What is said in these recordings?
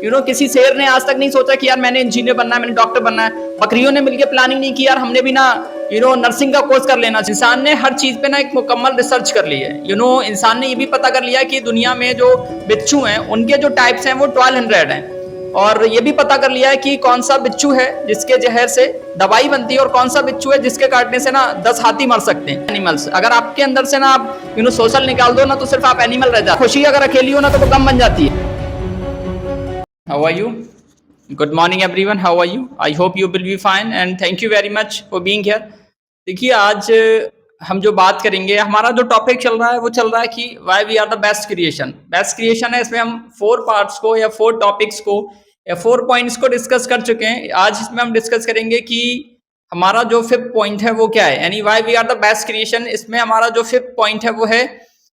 किसी शेर ने आज तक नहीं सोचा कि यार मैंने इंजीनियर बनना है, मैंने डॉक्टर बनना है। बकरियों ने मिलकर प्लानिंग नहीं की यार हमने भी ना नर्सिंग का कोर्स कर लेना। इंसान ने हर चीज पे ना एक मुकम्मल रिसर्च कर ली है। इंसान ने ये भी पता कर लिया कि दुनिया में जो बिच्छू हैं उनके जो टाइप्स हैं वो 1200 हैं, और ये भी पता कर लिया है कि कौन सा बिच्छू है जिसके जहर से दवाई बनती है और कौन सा बिच्छू है जिसके काटने से ना 10 हाथी मर सकते हैं। एनिमल्स, अगर आपके अंदर से ना आप सोशल निकाल दो ना तो सिर्फ आप एनिमल रह जाते। खुशी अगर अकेली हो ना तो वो कम बन जाती है। How are you? Good morning everyone, how are you? I hope you will be fine and thank you very much for being here. देखिए, आज हम जो बात करेंगे, हमारा जो टॉपिक चल रहा है वो चल रहा है कि why we are the best creation. Best creation है, इसमें हम 4 पार्ट्स को या 4 टॉपिक्स को या 4 पॉइंट्स को डिस्कस कर चुके हैं। आज इसमें हम डिस्कस करेंगे कि हमारा जो 5th पॉइंट है वो क्या है, यानी why we are the best creation. इसमें हमारा जो 5th पॉइंट है वो है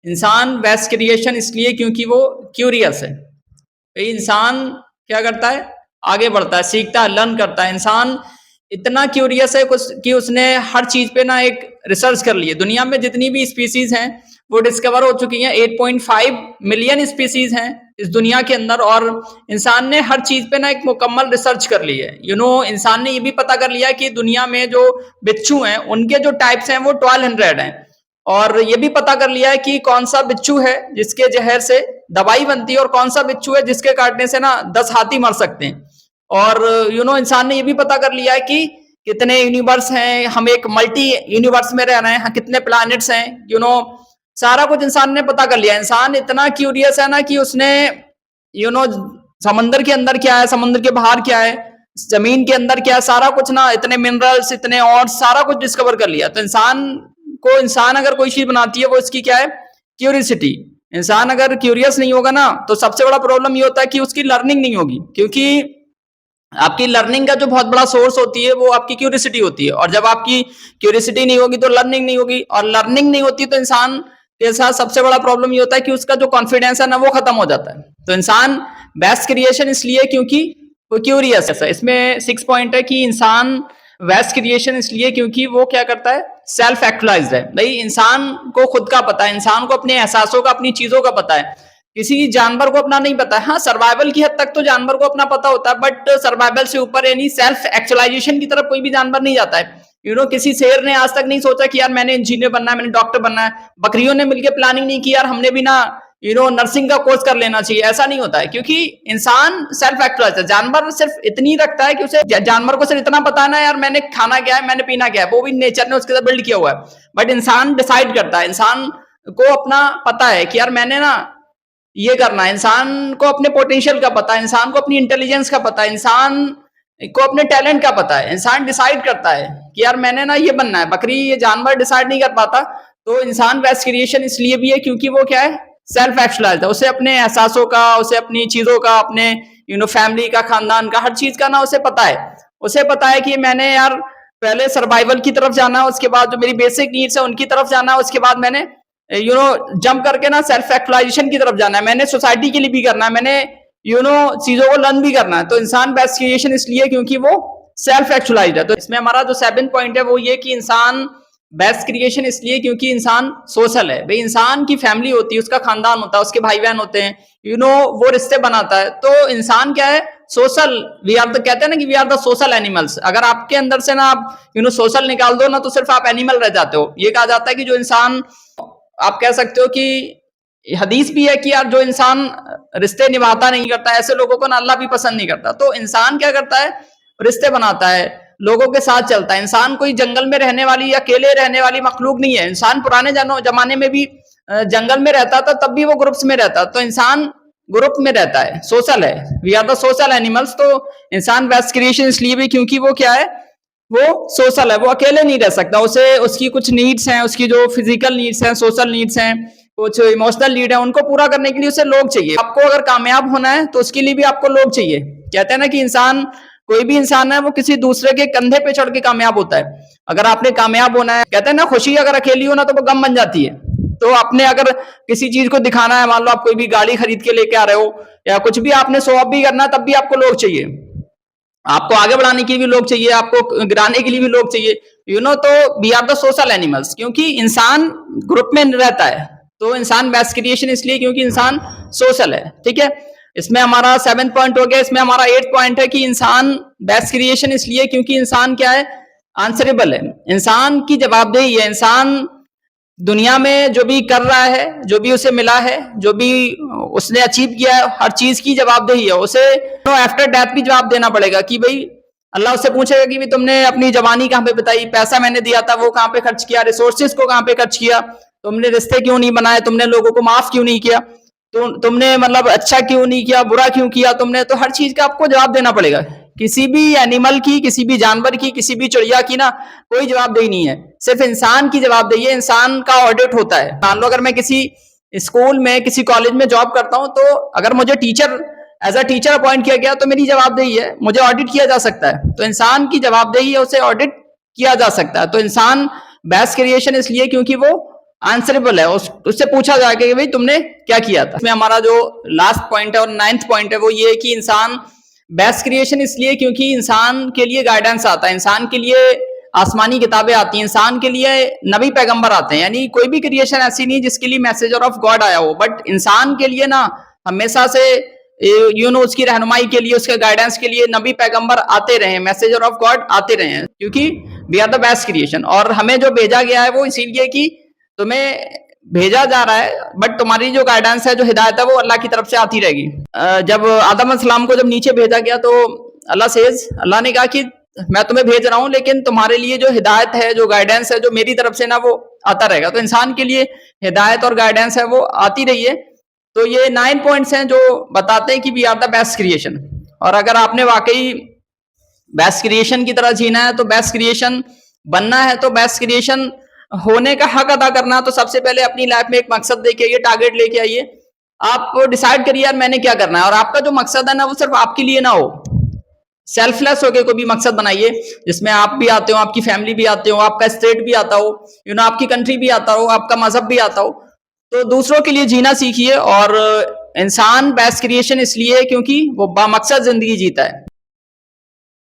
इंसान बेस्ट क्रिएशन इसलिए क्योंकि वो क्यूरियस है। भाई इंसान क्या करता है? आगे बढ़ता है, सीखता है, लर्न करता है। इंसान इतना क्यूरियस है कि उसने हर चीज पे ना एक रिसर्च कर ली है। दुनिया में जितनी भी स्पीसीज हैं वो डिस्कवर हो चुकी हैं। 8.5 मिलियन स्पीसीज हैं इस दुनिया के अंदर, और इंसान ने हर चीज पे ना एक मुकम्मल रिसर्च कर ली है। इंसान ने ये भी पता कर लिया कि दुनिया में जो बिच्छू हैं उनके जो टाइप्स हैं वो 1200 हैं, और ये भी पता कर लिया है कि कौन सा बिच्छू है जिसके जहर से दवाई बनती है और कौन सा बिच्छू है जिसके काटने से ना 10 हाथी मर सकते हैं। और इंसान ने ये भी पता कर लिया है कि कितने यूनिवर्स हैं, हम एक मल्टी यूनिवर्स में रह रहे हैं, कितने प्लैनेट्स हैं, सारा कुछ इंसान ने पता कर लिया। इंसान इतना क्यूरियस है ना कि उसने समंदर के अंदर क्या है, समुद्र के बाहर क्या है, जमीन के अंदर क्या है, सारा कुछ ना, इतने मिनरल्स, इतने और सारा कुछ डिस्कवर कर लिया। तो इंसान अगर कोई चीज बनाती है वो इसकी क्या है? क्यूरियसिटी। इंसान अगर क्यूरियस नहीं होगा ना तो सबसे बड़ा प्रॉब्लम ये होता है कि उसकी लर्निंग नहीं होगी, क्योंकि आपकी लर्निंग का जो बहुत बड़ा सोर्स होती है वो आपकी क्यूरियसिटी होती है, और जब आपकी क्यूरियसिटी नहीं होगी तो लर्निंग नहीं होगी, और लर्निंग नहीं होती तो इंसान के साथ सबसे बड़ा प्रॉब्लम ये होता है कि उसका जो कॉन्फिडेंस है ना वो खत्म हो जाता है। तो इंसान बेस्ट क्रिएशन इसलिए क्योंकि वो क्यूरियस है। इसमें 6 पॉइंट है कि इंसान बेस्ट क्रिएशन इसलिए क्योंकि वो क्या करता है? सेल्फ एक्चुअलाइज्ड है। भाई इंसान को खुद का पता है, इंसान को अपने एहसासों का, अपनी चीजों का पता है। किसी जानवर को अपना नहीं पता है। हाँ, सर्वाइवल की हद तक तो जानवर को अपना पता होता है, बट सर्वाइवल से ऊपर यानी सेल्फ एक्चुअलाइजेशन की तरफ कोई भी जानवर नहीं जाता है। किसी शेर ने आज तक नहीं सोचा कि यार मैंने इंजीनियर बनना है, मैंने डॉक्टर बनना है। बकरियों ने मिलकर प्लानिंग नहीं की यार हमने भी ना नर्सिंग का कोर्स कर लेना चाहिए। ऐसा नहीं होता है, क्योंकि इंसान सेल्फ एक्चुअलाइज है। जानवर सिर्फ इतनी रखता है कि उसे, जानवर को सिर्फ इतना पता है ना यार मैंने खाना क्या है, मैंने पीना क्या है, वो भी नेचर ने उसके साथ बिल्ड किया हुआ है। बट इंसान डिसाइड करता है, इंसान को अपना पता है कि यार मैंने ना ये करना है। इंसान को अपने पोटेंशियल का पता है, इंसान को अपनी इंटेलिजेंस का पता है, इंसान को अपने टैलेंट का पता है। इंसान डिसाइड करता है कि यार मैंने ना ये बनना है। बकरी, ये जानवर डिसाइड नहीं कर पाता। तो इंसान बेस्ट क्रिएशन इसलिए भी है क्योंकि वो क्या है? सेल्फ एक्चुअलाइज्ड है। उसे अपने एहसासों का, उसे अपनी चीजों का, अपने फैमिली का, खानदान का, हर चीज का ना उसे पता है। उसे पता है कि मैंने यार पहले सर्वाइवल की तरफ जाना है, उसके बाद जो मेरी बेसिक नीड्स है उनकी तरफ जाना है, उसके बाद मैंने जंप करके ना सेल्फ एक्चुअलाइजेशन की तरफ जाना है। मैंने सोसाइटी के लिए भी करना है, मैंने चीजों को लर्न भी करना है। तो इंसान बेस्ट क्रिएशन इसलिए क्योंकि वो सेल्फ एक्चुअलाइज्ड है। तो इसमें हमारा जो 7th पॉइंट है वो ये कि इंसान बेस्ट क्रिएशन इसलिए क्योंकि इंसान सोशल है। भाई इंसान की फैमिली होती है, उसका खानदान होता है, उसके भाई बहन होते हैं, वो रिश्ते बनाता है। तो इंसान क्या है? सोशल। वी आर द, कहते हैं ना कि we are the social animals. अगर आपके अंदर से ना आप सोशल निकाल दो ना तो सिर्फ आप एनिमल रह जाते हो। ये कहा जाता है कि जो इंसान, आप कह सकते हो कि हदीस भी है कि यार जो इंसान रिश्ते निभाता नहीं करता, ऐसे लोगों को ना अल्लाह भी पसंद नहीं करता। तो इंसान क्या करता है? रिश्ते बनाता है, लोगों के साथ चलता है। इंसान कोई जंगल में रहने वाली या अकेले रहने वाली मखलूक नहीं है। इंसान पुराने जमाने में भी जंगल में रहता था, तब भी वो ग्रुप्स में रहता। तो इंसान ग्रुप में रहता है, सोशल है। We are the social animals. तो इंसान बेस्ट क्रिएशन इसलिए भी क्योंकि वो क्या है? वो सोशल है। वो अकेले नहीं रह सकता। उसे, उसकी कुछ नीड्स हैं, उसकी जो फिजिकल नीड्स हैं, सोशल नीड्स हैं, कुछ इमोशनल नीड है, उनको पूरा करने के लिए उसे लोग चाहिए। आपको अगर कामयाब होना है तो उसके लिए भी आपको लोग चाहिए। कहते हैं ना कि इंसान, कोई भी इंसान है वो किसी दूसरे के कंधे पे चढ़ के कामयाब होता है। अगर आपने कामयाब होना है, कहते हैं ना खुशी अगर अकेली हो ना तो वो गम बन जाती है। तो आपने अगर किसी चीज को दिखाना है, मान लो आप कोई भी गाड़ी खरीद के लेके आ रहे हो या कुछ भी आपने शो ऑफ भी करना है, तब भी आपको लोग चाहिए। आपको आगे बढ़ाने के लिए भी लोग चाहिए, आपको गिराने के लिए भी लोग चाहिए। तो we are the social animals, क्योंकि इंसान ग्रुप में रहता है। तो इंसान बेस्ट क्रिएशन इसलिए क्योंकि इंसान सोशल है। ठीक है। इसमें हमारा 7th पॉइंट हो गया। इसमें हमारा 8th पॉइंट है कि इंसान बेस्ट क्रिएशन इसलिए क्योंकि इंसान क्या है, आंसरेबल है, इंसान की जवाबदेही है। इंसान दुनिया में जो भी कर रहा है, जो भी उसे मिला है, जो भी उसने अचीव किया है, हर चीज की जवाबदेही है। उसे आफ्टर डेथ भी जवाब देना पड़ेगा कि भाई अल्लाह उससे पूछेगा कि भाई तुमने अपनी जवानी कहाँ पे बिताई, पैसा मैंने दिया था वो कहाँ पे खर्च किया, रिसोर्सेज को कहाँ पे खर्च किया, तुमने रिश्ते क्यों नहीं बनाए, तुमने लोगों को माफ क्यों नहीं किया, तुमने मतलब अच्छा क्यों नहीं किया, बुरा क्यों किया तुमने। तो हर चीज का आपको जवाब देना पड़ेगा। किसी भी एनिमल की, किसी भी जानवर की, किसी भी चिड़िया की ना कोई जवाबदेही नहीं है, सिर्फ इंसान की जवाबदेही है। इंसान का ऑडिट होता है। मान लो अगर मैं किसी स्कूल में, किसी कॉलेज में जॉब करता हूं, तो अगर मुझे teacher as a teacher appoint किया गया तो मेरी जवाबदेही है, मुझे ऑडिट किया जा सकता है। तो इंसान की जवाबदेही है, उसे ऑडिट किया जा सकता है। तो इंसान बेस्ट क्रिएशन इसलिए क्योंकि वो आंसरेबल है, उससे पूछा जाएगा कि भाई तुमने क्या किया था। इसमें हमारा जो लास्ट पॉइंट है और 9th पॉइंट है वो ये है कि इंसान बेस्ट क्रिएशन इसलिए क्योंकि इंसान के लिए गाइडेंस आता है, इंसान के लिए आसमानी किताबें आती हैं, इंसान के लिए नबी पैगंबर आते हैं। यानी कोई भी क्रिएशन ऐसी नहीं जिसके लिए मैसेजर ऑफ गॉड आया हो, बट इंसान के लिए ना हमेशा से उसकी रहनुमाई के लिए, उसके गाइडेंस के लिए नबी पैगंबर आते रहे, मैसेजर ऑफ गॉड आते रहे हैं, क्योंकि we are the best creation. और हमें जो भेजा गया है वो इसीलिए कि तुम्हें भेजा जा रहा है, बट तुम्हारी जो गाइडेंस है, जो हिदायत है वो अल्लाह की तरफ से आती रहेगी। जब आदम अलैहिस्सलाम को जब नीचे भेजा गया तो अल्लाह ने कहा कि मैं तुम्हें भेज रहा हूं, लेकिन तुम्हारे लिए जो हिदायत है, जो गाइडेंस है, जो मेरी तरफ से ना वो आता रहेगा। तो इंसान के लिए हिदायत और गाइडेंस है वो आती रही है। तो ये 9 पॉइंट्स हैं जो बताते हैं कि we are the best creation. और अगर आपने वाकई बेस्ट क्रिएशन की तरह जीना है, तो बेस्ट क्रिएशन बनना है, तो बेस्ट क्रिएशन होने का हक अदा करना, तो सबसे पहले अपनी लाइफ में एक मकसद लेके आइए, टारगेट लेके आइए। आप डिसाइड करिए यार मैंने क्या करना है, और आपका जो मकसद है ना वो सिर्फ आपके लिए ना हो, सेल्फलेस होके कोई भी मकसद बनाइए जिसमें आप भी आते हो, आपकी फैमिली भी आते हो, आपका स्टेट भी आता हो, आपकी कंट्री भी आता हो, आपका मजहब भी आता हो। तो दूसरों के लिए जीना सीखिए। और इंसान बेस्ट क्रिएशन इसलिए क्योंकि वो बामकसद जिंदगी जीता है।